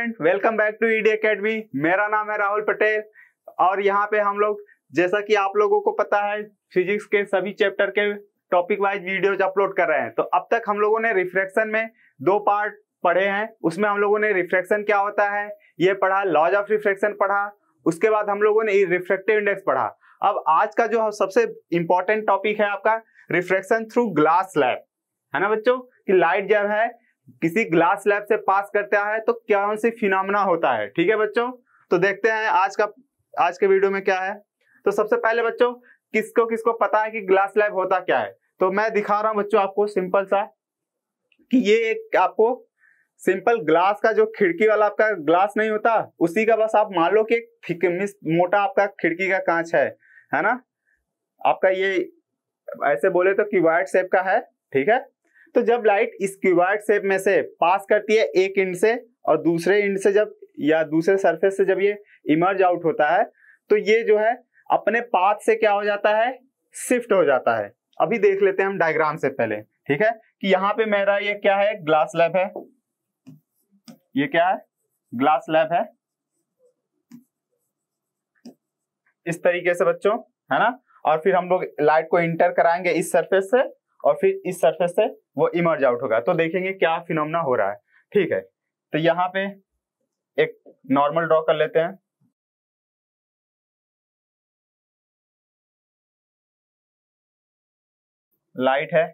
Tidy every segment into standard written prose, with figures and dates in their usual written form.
Student, welcome back to ED academy. मेरा नाम है राहुल पटेल और यहाँ पे हम लोग, जैसा कि आप लोगों को पता है, फिजिक्स के सभी चैप्टर के टॉपिक वाइज वीडियोज अपलोड कर रहे हैं। तो अब तक हम लोगों ने रिफ्रैक्शन में 2 पार्ट पढ़े हैं। उसमें हम लोगों ने रिफ्रैक्शन क्या होता है ये पढ़ा, लॉज ऑफ रिफ्रैक्शन पढ़ा, उसके बाद हम लोगों ने रिफ्रैक्टिव इंडेक्स पढ़ा। अब आज का जो सबसे इंपॉर्टेंट टॉपिक है आपका रिफ्रैक्शन थ्रू ग्लास स्लैब, है ना बच्चों, कि लाइट जब है किसी ग्लास स्लैब से पास करता है तो कौन सी फिनोमेना होता है। ठीक है बच्चों, तो देखते हैं आज के वीडियो में क्या है। तो सबसे पहले बच्चों, किसको किसको पता है कि ग्लास स्लैब होता क्या है, तो मैं दिखा रहा हूं बच्चों आपको सिंपल सा, कि ये एक आपको सिंपल ग्लास का जो खिड़की वाला आपका ग्लास नहीं होता, उसी का बस आप मान लो कि एक मोटा आपका खिड़की का कांच है ना, आपका ये ऐसे बोले तो क्यूबॉइड शेप का है। ठीक है, तो जब लाइट इस क्यूबॉइड शेप में से पास करती है एक इंड से और दूसरे इंड से जब, या दूसरे सरफेस से जब ये इमर्ज आउट होता है, तो ये जो है अपने पाथ से क्या हो जाता है, शिफ्ट हो जाता है। अभी देख लेते हैं हम डायग्राम से पहले। ठीक है, कि यहाँ पे मेरा ये क्या है, ग्लास स्लैब है, ये क्या है, ग्लास स्लैब है, इस तरीके से बच्चों, है ना। और फिर हम लोग लाइट को इंटर कराएंगे इस सरफेस से और फिर इस सरफेस से वो इमर्ज आउट होगा, तो देखेंगे क्या फिनोमेना हो रहा है। ठीक है, तो यहाँ पे एक नॉर्मल ड्रॉ कर लेते हैं। लाइट है,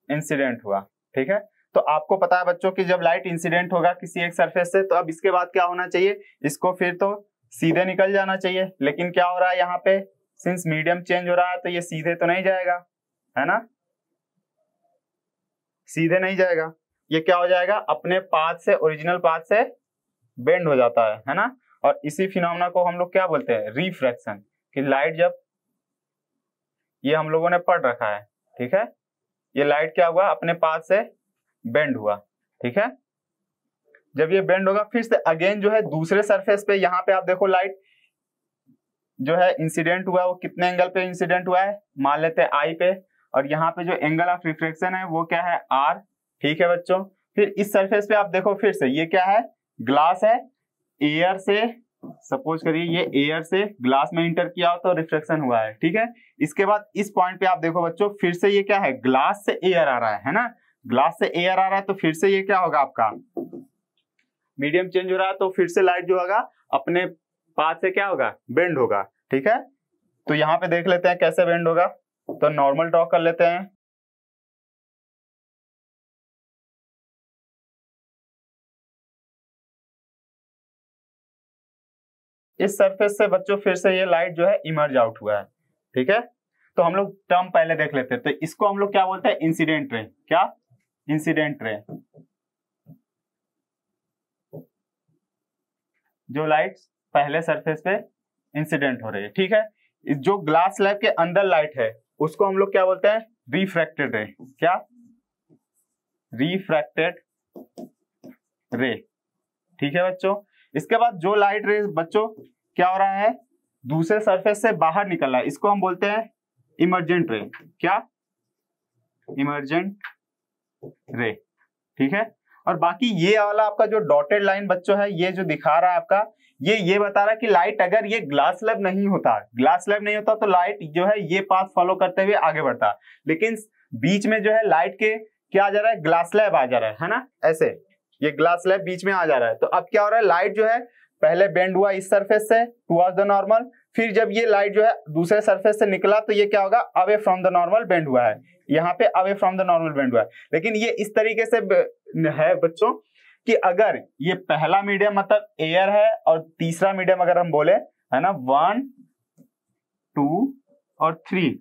इंसिडेंट हुआ। ठीक है, तो आपको पता है बच्चों कि जब लाइट इंसिडेंट होगा किसी एक सरफेस से, तो अब इसके बाद क्या होना चाहिए, इसको फिर तो सीधे निकल जाना चाहिए। लेकिन क्या हो रहा है यहाँ पे, सिंस मीडियम चेंज हो रहा है तो ये सीधे तो नहीं जाएगा, है ना, सीधे नहीं जाएगा, ये क्या हो जाएगा, अपने पाथ से, ओरिजिनल पाथ से बेंड हो जाता है ना। और इसी फिनोमेना को हम लोग क्या बोलते हैं, रिफ्रैक्शन, कि लाइट जब, ये हम लोगों ने पढ़ रखा है। ठीक है, ये लाइट क्या हुआ, अपने पाथ से बेंड हुआ। ठीक है, जब ये बेंड होगा फिर से अगेन जो है दूसरे सरफेस पे, यहाँ पे आप देखो लाइट जो है इंसिडेंट हुआ, वो कितने एंगल पे इंसिडेंट हुआ है, मान लेते हैं आई पे, और यहाँ पे जो एंगल ऑफ रिफ्रैक्शन है वो क्या है, आर। ठीक है बच्चों, फिर इस सरफेस पे आप देखो फिर से ये क्या है, ग्लास है, एयर से, सपोज करिए ये एयर से ग्लास में इंटर किया हो तो रिफ्रैक्शन हुआ है। ठीक है, इसके बाद इस पॉइंट पे आप देखो बच्चों, फिर से ये क्या है, ग्लास से एयर आ रहा है ना, ग्लास से एयर आ रहा है, तो फिर से ये क्या होगा, आपका मीडियम चेंज हो रहा है, तो फिर से लाइट जो होगा अपने पाथ से क्या होगा, बेंड होगा। ठीक है, तो यहाँ पे देख लेते हैं कैसे बेंड होगा, तो नॉर्मल ड्रॉ कर लेते हैं। इस सरफेस से बच्चों फिर से ये लाइट जो है इमर्ज आउट हुआ है। ठीक है, तो हम लोग टर्म पहले देख लेते हैं, तो इसको हम लोग क्या बोलते हैं, इंसिडेंट रे। क्या, इंसिडेंट रे, जो लाइट पहले सरफेस पे इंसिडेंट हो रही है। ठीक है, जो ग्लास स्लैब के अंदर लाइट है उसको हम लोग क्या बोलते हैं, रिफ्रैक्टेड रे। क्या, रिफ्रैक्टेड रे। ठीक है बच्चों, इसके बाद जो लाइट रे बच्चों क्या हो रहा है, दूसरे सरफेस से बाहर निकल रहा है, इसको हम बोलते हैं इमर्जेंट रे। क्या, इमर्जेंट रे। ठीक है, और बाकी ये वाला आपका जो डॉटेड लाइन बच्चों है, ये जो दिखा रहा है आपका, ये बता रहा है कि लाइट अगर ये ग्लास स्लैब नहीं होता तो लाइट जो है ये पाथ फॉलो करते हुए आगे बढ़ता, लेकिन बीच में जो है लाइट के क्या आ जा रहा है, ग्लास स्लैब आ जा रहा है ना, ऐसे ये ग्लास स्लैब बीच में आ जा रहा है। तो अब क्या हो रहा है, लाइट जो है पहले बेंड हुआ इस सरफेस से टुवर्ड्स द नॉर्मल, फिर जब ये लाइट जो है दूसरे सरफेस से निकला तो ये क्या होगा, away from the normal bend हुआ है, यहाँ पे away from the normal bend हुआ है। लेकिन ये इस तरीके से है बच्चों कि अगर ये पहला मीडियम मतलब एयर है और तीसरा मीडियम अगर हम बोले, है ना, 1 2 और 3,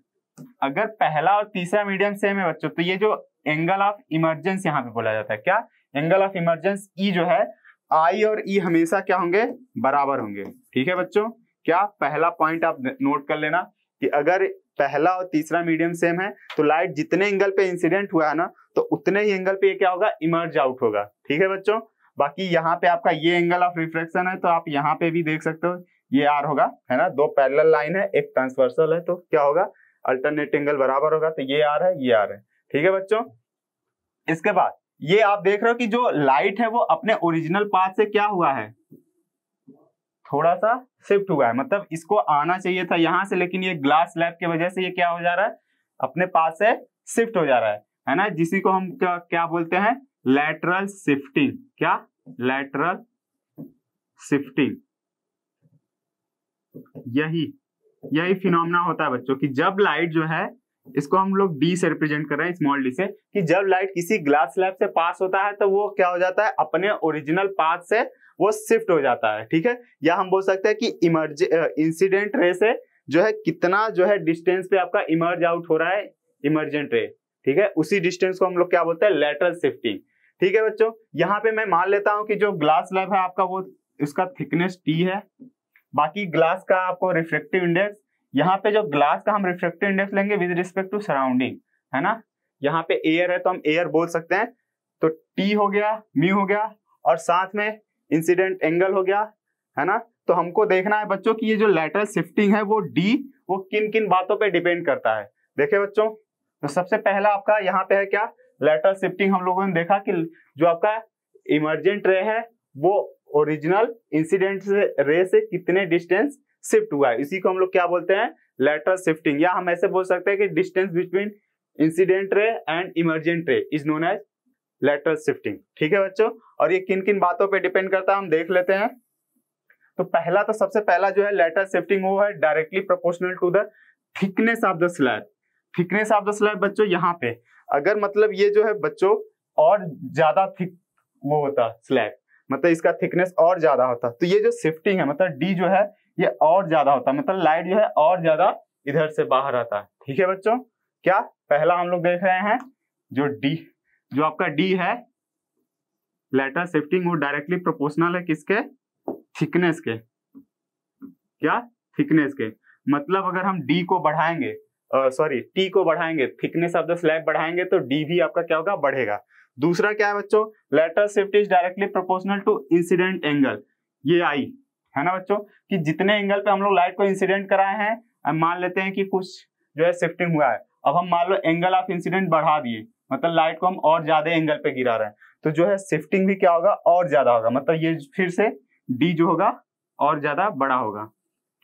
अगर पहला और तीसरा मीडियम सेम है बच्चों, तो ये जो एंगल ऑफ इमर्जेंस यहाँ पे बोला जाता है, क्या, एंगल ऑफ इमर्जेंस ई जो है, आई और ई हमेशा क्या होंगे, बराबर होंगे। ठीक है बच्चों, क्या, पहला पॉइंट आप नोट कर लेना कि अगर पहला और तीसरा मीडियम सेम है तो लाइट जितने एंगल पे इंसिडेंट हुआ है ना, तो उतने ही एंगल पे ये क्या होगा, इमर्ज आउट होगा। ठीक है बच्चों, बाकी यहाँ पे आपका ये एंगल ऑफ रिफ्रैक्शन है, तो आप यहाँ पे भी देख सकते हो ये आर होगा, है ना, 2 पैरेलल लाइन है, एक ट्रांसवर्सल है, तो क्या होगा, अल्टरनेट एंगल बराबर होगा, तो ये आर है, ये आर है। ठीक है बच्चों, इसके बाद ये आप देख रहे हो कि जो लाइट है वो अपने ओरिजिनल पाथ से क्या हुआ है, थोड़ा सा शिफ्ट हुआ है, मतलब इसको आना चाहिए था यहाँ से, लेकिन ये ग्लास स्लैब की वजह से ये क्या हो जा रहा है, अपने पाथ से शिफ्ट हो जा रहा है ना, जिसी को हम क्या बोलते हैं, लैटरल शिफ्टिंग। क्या, लैटरल शिफ्टिंग। यही फिनोमेना होता है बच्चों कि जब लाइट जो है, इसको हम लोग डी से रिप्रेजेंट कर रहे हैं, स्मॉल डी से, कि जब लाइट किसी ग्लास स्लैब से पास होता है तो वो क्या हो जाता है, अपने ओरिजिनल पाथ से वो शिफ्ट हो जाता है। ठीक है, या हम बोल सकते हैं कि इंसिडेंट रे से जो है कितना जो है डिस्टेंस पे आपका इमर्ज आउट हो रहा है इमर्जेंट रे। ठीक है, उसी डिस्टेंस को हम लोग क्या बोलते हैं, लैटरल शिफ्टिंग। ठीक है बच्चों, यहाँ पे मैं मान लेता हूं कि जो ग्लास स्लैब है आपका वो उसका थिकनेस टी है, बाकी ग्लास का आपको रिफ्रेक्टिव इंडेक्स, यहाँ पे जो ग्लास का हम रिफ्रेक्टिव इंडेक्स लेंगे विद रिस्पेक्ट टू सराउंडिंग, है ना, यहाँ पे एयर है तो हम एयर बोल सकते हैं, तो टी हो गया, म्यू हो गया, और साथ में इंसिडेंट एंगल हो गया, है ना। तो हमको देखना है बच्चों कि ये जो लैटरल शिफ्टिंग है वो डी, वो किन किन बातों पे डिपेंड करता है। देखिए बच्चों, तो सबसे पहला आपका यहाँ पे है क्या, लैटरल शिफ्टिंग। हम लोगों ने देखा कि जो आपका इमर्जेंट रे है वो ओरिजिनल इंसिडेंट रे से कितने डिस्टेंस शिफ्ट हुआ है, इसी को हम लोग क्या बोलते हैं, लैटरल शिफ्टिंग। या हम ऐसे बोल सकते हैं कि distance between incident ray and emergent ray is known as lateral shifting. ठीक है बच्चों, और ये किन किन बातों पे डिपेंड करता है हम देख लेते हैं। तो पहला, तो सबसे पहला जो है लैटरल शिफ्टिंग वो है directly proportional to the thickness of the slab. Thickness of the slab बच्चों, यहाँ पे अगर मतलब ये जो है बच्चों और ज्यादा थिक वो होता स्लैब, मतलब इसका थिकनेस और ज्यादा होता, तो ये जो शिफ्टिंग है मतलब डी जो है ये और ज्यादा होता, मतलब लाइट जो है और ज्यादा इधर से बाहर आता है। ठीक है बच्चों, क्या पहला हम लोग देख रहे हैं जो डी, जो आपका डी है लैटरल शिफ्टिंग, वो डायरेक्टली प्रोपोर्शनल है किसके, थिकनेस के। क्या, थिकनेस के, मतलब अगर हम डी को बढ़ाएंगे, सॉरी टी को बढ़ाएंगे, थिकनेस ऑफ द स्लैब बढ़ाएंगे तो डी भी आपका क्या होगा, बढ़ेगा। दूसरा क्या है बच्चों, lateral shift is directly proportional to incident angle. ये आई है ना बच्चों, कि जितने एंगल पे हम लोग लाइट को इंसिडेंट कराए हैं, अब मान लेते हैं कि कुछ जो है शिफ्टिंग हुआ है, अब हम मान लो एंगल ऑफ इंसिडेंट बढ़ा दिए, मतलब लाइट को हम और ज्यादा एंगल पे गिरा रहे हैं, तो जो है शिफ्टिंग भी क्या होगा, और ज्यादा होगा, मतलब ये फिर से डी जो होगा और ज्यादा बड़ा होगा।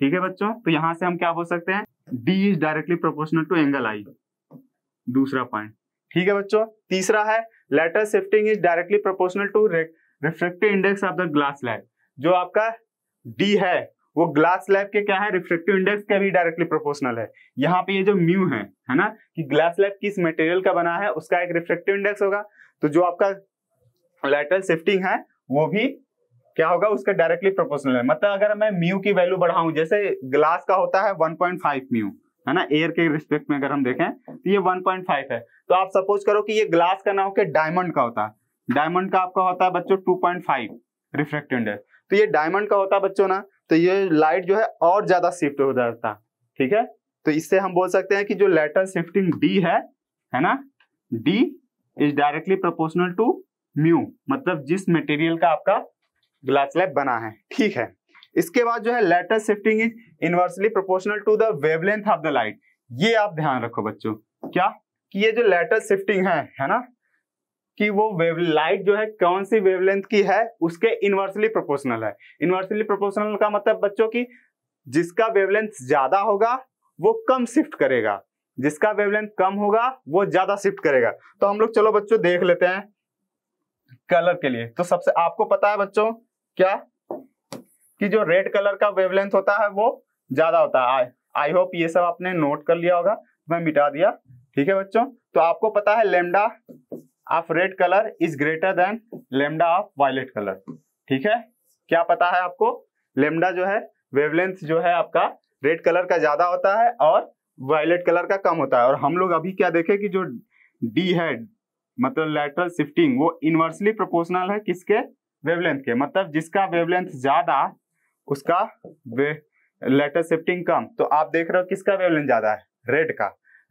ठीक है बच्चों, तो यहां से हम क्या बोल सकते हैं, D is directly proportional to angle I. दूसरा पॉइंट। ठीक है बच्चों, तीसरा है lateral shifting is directly proportional to refractive index of the glass slab. जो आपका डी है वो ग्लास स्लैब के क्या है, रिफ्रैक्टिव इंडेक्स के भी डायरेक्टली प्रोपोर्शनल है। यहाँ पे ये जो म्यू है ना, कि ग्लास स्लैब किस मटेरियल का बना है उसका एक रिफ्रैक्टिव इंडेक्स होगा, तो जो आपका लैटरल शिफ्टिंग है वो भी क्या होगा, उसका डायरेक्टली प्रोपोर्शनल है। मतलब अगर मैं म्यू की वैल्यू बढ़ाऊं, जैसे ग्लास का होता है 1.5 म्यू, है ना, एयर के रिस्पेक्ट में अगर हम देखें तो ये 1.5 है, तो आप सपोज करो कि ये ग्लास का ना होकर डायमंड का होता है, डायमंड का आपका होता है बच्चों 2.5 रिफ्रैक्टिव इंडेक्स, तो ये डायमंड का होता है बच्चों ना, तो ये लाइट जो है और ज्यादा शिफ्ट हो जाता। ठीक है, तो इससे हम बोल सकते हैं कि जो लैटरल शिफ्टिंग डी है ना, D is directly proportional to mu, मतलब जिस मटेरियल का आपका ग्लास स्लैब बना है। ठीक है, इसके बाद जो है lateral shifting is inversely proportional to the wavelength of the light. ये आप ध्यान रखो बच्चों, क्या कि ये जो लैटरल शिफ्टिंग है ना, कि वो लाइट जो है कौन सी वेवलेंथ की है उसके इनवर्सली प्रोपोर्शनल है। इनवर्सली प्रोपोर्शनल का मतलब बच्चों की जिसका वेवलेंथ ज्यादा होगा वो कम शिफ्ट करेगा, जिसका वेवलेंथ कम होगा वो ज्यादा शिफ्ट करेगा। तो हम लोग चलो बच्चों देख लेते हैं कलर के लिए। तो सबसे आपको पता है बच्चों क्या, कि जो रेड कलर का वेवलेंथ होता है वो ज्यादा होता है। आई होप ये सब आपने नोट कर लिया होगा, मैं मिटा दिया। ठीक है बच्चों, तो आपको पता है lambda of red colour is greater than lambda of violet colour. ठीक है, क्या पता है आपको, लेमडा जो है वेवलेंथ जो है आपका रेड कलर का ज्यादा होता है और वायलेट कलर का कम होता है। और हम लोग अभी क्या देखे कि जो डी है मतलब लैटरल शिफ्टिंग वो इनवर्सली प्रोपोर्शनल है किसके, वेवलेंथ के, मतलब जिसका वेवलेंथ ज्यादा उसका लैटरल शिफ्टिंग कम। तो आप देख रहे हो किसका वेवलेंथ ज्यादा है,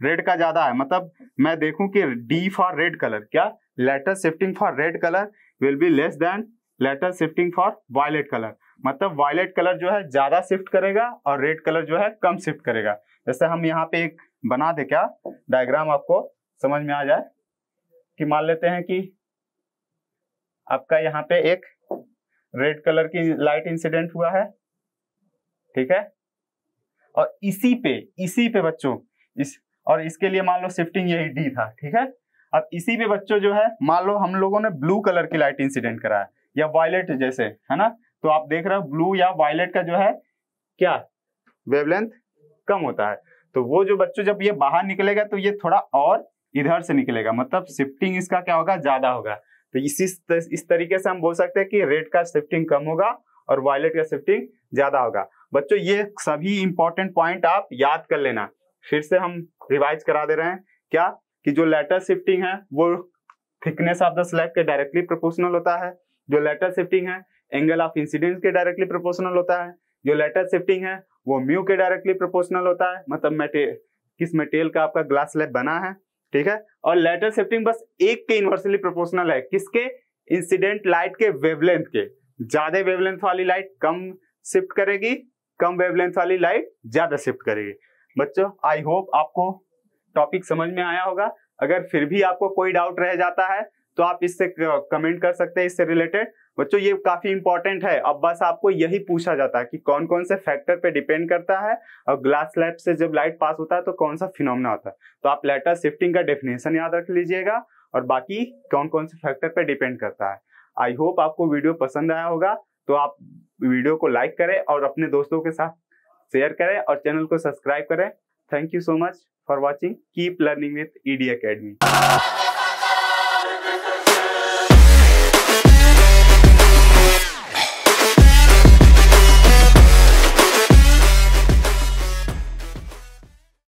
रेड का ज्यादा है। मतलब मैं देखूं कि डी फॉर रेड कलर, क्या lateral shifting for red colour will be less than lateral shifting for violet colour, मतलब वायलेट कलर जो है ज्यादा शिफ्ट करेगा और रेड कलर जो है कम शिफ्ट करेगा। जैसे हम यहाँ पे एक बना दे क्या डायग्राम, आपको समझ में आ जाए कि मान लेते हैं कि आपका यहाँ पे एक रेड कलर की लाइट इंसिडेंट हुआ है, ठीक है, और इसी पे बच्चों और इसके लिए मान लो शिफ्टिंग यही डी था, ठीक है। अब इसी पे बच्चों जो है मान लो हम लोगों ने ब्लू कलर की लाइट इंसिडेंट कराया या वायलेट जैसे, है ना, तो आप देख रहे हो ब्लू या वायलेट का जो है क्या वेवलेंथ कम होता है, तो वो जो बच्चों जब ये बाहर निकलेगा तो ये थोड़ा और इधर से निकलेगा, मतलब शिफ्टिंग इसका क्या होगा, ज्यादा होगा। तो इस तरीके से हम बोल सकते हैं कि रेड का शिफ्टिंग कम होगा और वायलेट का शिफ्टिंग ज्यादा होगा। बच्चों ये सभी इंपॉर्टेंट पॉइंट आप याद कर लेना, फिर से हम रिवाइज करा दे रहे हैं क्या, कि जो लेटर शिफ्टिंग है वो थिकनेस ऑफ द स्लैब के डायरेक्टली प्रोपोर्शनल होता है, जो लेटर शिफ्टिंग है एंगल ऑफ इंसिडेंस के डायरेक्टली प्रोपोर्शनल होता है, जो लेटर शिफ्टिंग है वो म्यू के डायरेक्टली प्रोपोर्शनल होता है, मतलब किस मटेरियल का आपका ग्लास स्लैब बना है, ठीक है। और लेटर शिफ्टिंग बस एक के इनवर्सली प्रोपोर्शनल है, किसके, इंसिडेंट लाइट के वेवलेंथ के। ज्यादा वेवलेंथ वाली लाइट कम शिफ्ट करेगी, कम वेवलेंथ वाली लाइट ज्यादा शिफ्ट करेगी। बच्चों आई होप आपको टॉपिक समझ में आया होगा। अगर फिर भी आपको कोई डाउट रह जाता है तो आप इससे कमेंट कर सकते हैं इससे रिलेटेड। बच्चों ये काफी इंपॉर्टेंट है, अब बस आपको यही पूछा जाता है कि कौन कौन से फैक्टर पे डिपेंड करता है और ग्लास स्लैब से जब लाइट पास होता है तो कौन सा फिनोमेना होता है। तो आप लेटर शिफ्टिंग का डेफिनेशन याद रख लीजिएगा और बाकी कौन कौन से फैक्टर पे डिपेंड करता है। आई होप आपको वीडियो पसंद आया होगा, तो आप वीडियो को लाइक करें और अपने दोस्तों के साथ शेयर करें और चैनल को सब्सक्राइब करें। Thank you so much for watching, keep learning with ED Academy।